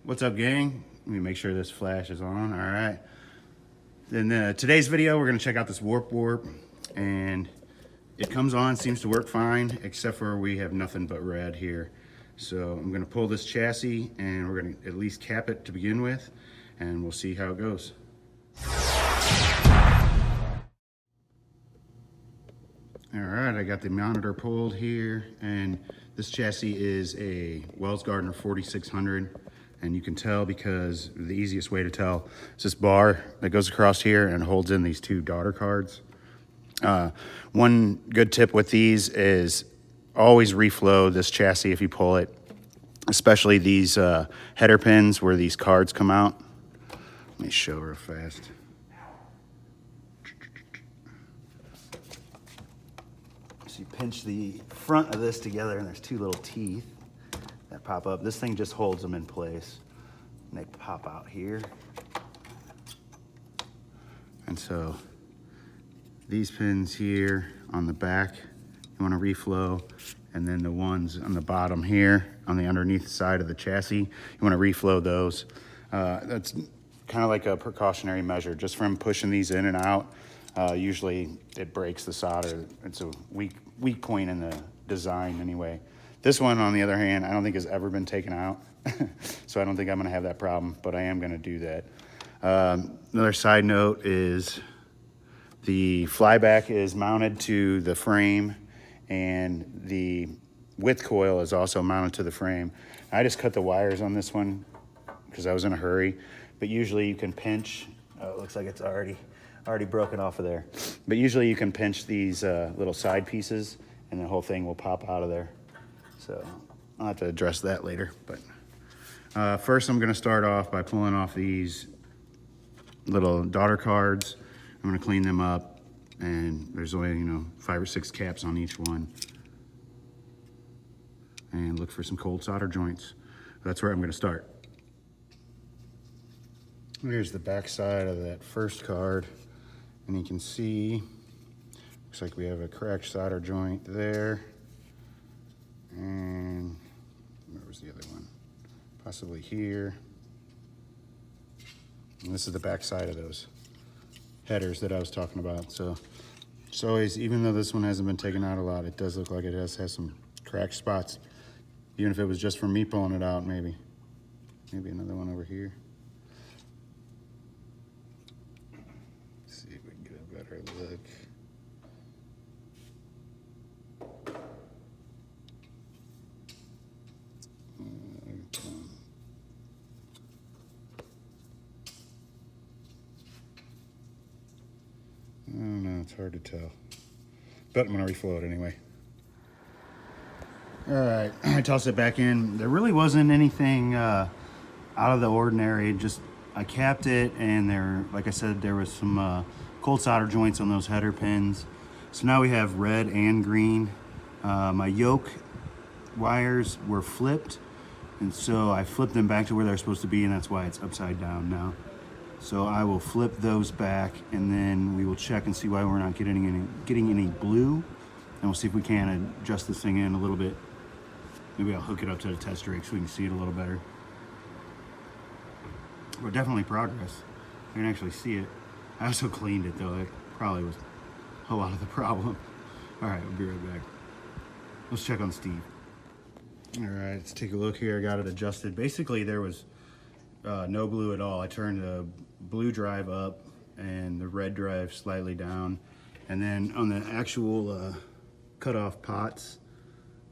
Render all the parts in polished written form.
What's up, gang? Let me make sure this flash is on. All right. In today's video, we're going to check out this warp, and it comes on, seems to work fine, except for we have nothing but red here. So I'm going to pull this chassis, and we're going to at least cap it to begin with, and we'll see how it goes. All right, I got the monitor pulled here, and this chassis is a Gardner 4600, and you can tell because the easiest way to tell is this bar that goes across here and holds in these two daughter cards. One good tip with these is always reflow this chassis if you pull it, especially these header pins where these cards come out. Let me show real fast. So you pinch the front of this together and there's two little teeth that pop up. This thing just holds them in place and they pop out here. And so these pins here on the back, you want to reflow, and then the ones on the bottom here on the underneath side of the chassis, you want to reflow those. That's kind of like a precautionary measure, just from pushing these in and out. Usually it breaks the solder. It's a weak point in the design anyway. This one, on the other hand, I don't think has ever been taken out. So I don't think I'm gonna have that problem, but I am gonna do that. Another side note is the flyback is mounted to the frame, and the width coil is also mounted to the frame. I just cut the wires on this one because I was in a hurry, but usually you can pinch. Oh, it looks like it's already broken off of there. But usually you can pinch these little side pieces and the whole thing will pop out of there. So I'll have to address that later. But first I'm gonna start off by pulling off these little daughter cards. I'm gonna clean them up, and there's only 5 or 6 caps on each one. And look for some cold solder joints. That's where I'm gonna start. Here's the back side of that first card. And you can see, looks like we have a cracked solder joint there. And where was the other one? Possibly here. And this is the back side of those headers that I was talking about. So it's always, even though this one hasn't been taken out a lot, it does look like it has some cracked spots. Even if it was just from me pulling it out, maybe another one over here. Let's see if we can get a better look. I don't know, it's hard to tell. But I'm gonna reflow it anyway. All right, I tossed it back in. There really wasn't anything out of the ordinary. Just I capped it, and there, like I said, there was some cold solder joints on those header pins. So now we have red and green. My yoke wires were flipped, and so I flipped them back to where they're supposed to be, and that's why it's upside down now. So I will flip those back, and then we will check and see why we're not getting any blue, and we'll see if we can adjust this thing in a little bit. Maybe I'll hook it up to the test rig so we can see it a little better. But definitely progress. I can actually see it. I also cleaned it though. That probably was a lot of the problem. All right, we'll be right back. Let's check on Steve. All right, let's take a look here. I got it adjusted. Basically, there was no blue at all. I turned the blue drive up and the red drive slightly down. And then on the actual cutoff pots,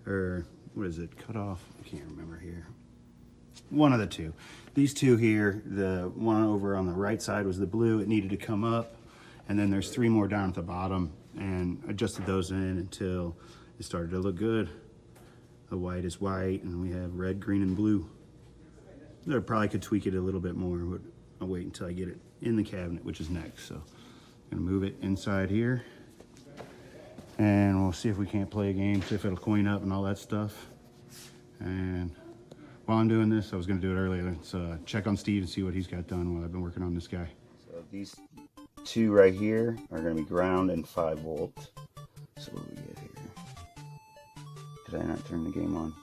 or what is it, cutoff? I can't remember here. One of the two. These two here, the one over on the right side was the blue. It needed to come up. And then there's 3 more down at the bottom, and adjusted those in until it started to look good. The white is white, and we have red, green, and blue. I probably could tweak it a little bit more, but I'll wait until I get it in the cabinet, which is next. So I'm gonna move it inside here, and we'll see if we can't play a game, see if it'll coin up and all that stuff. And while I'm doing this, I was gonna do it earlier. Let's check on Steve and see what he's got done while I've been working on this guy. So these 2 right here are gonna be ground and 5 volt. So what do we get here? Did I not turn the game on?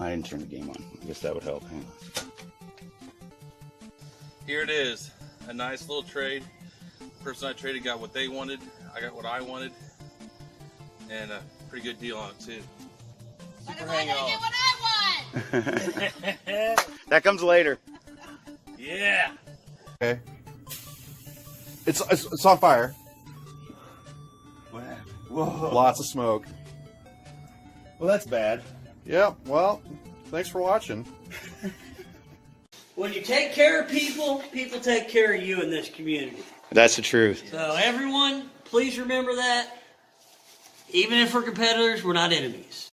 I didn't turn the game on. I guess that would help. Hang on. Here it is. A nice little trade. The person I traded got what they wanted. I got what I wanted. And a pretty good deal on it too. Super hang on. Get what I want. That comes later. Yeah. Okay. It's on fire. What happened? Whoa. Lots of smoke. Well, that's bad. Yeah, well, thanks for watching. When you take care of people, people take care of you in this community. That's the truth. So everyone, please remember that. Even if we're competitors, we're not enemies.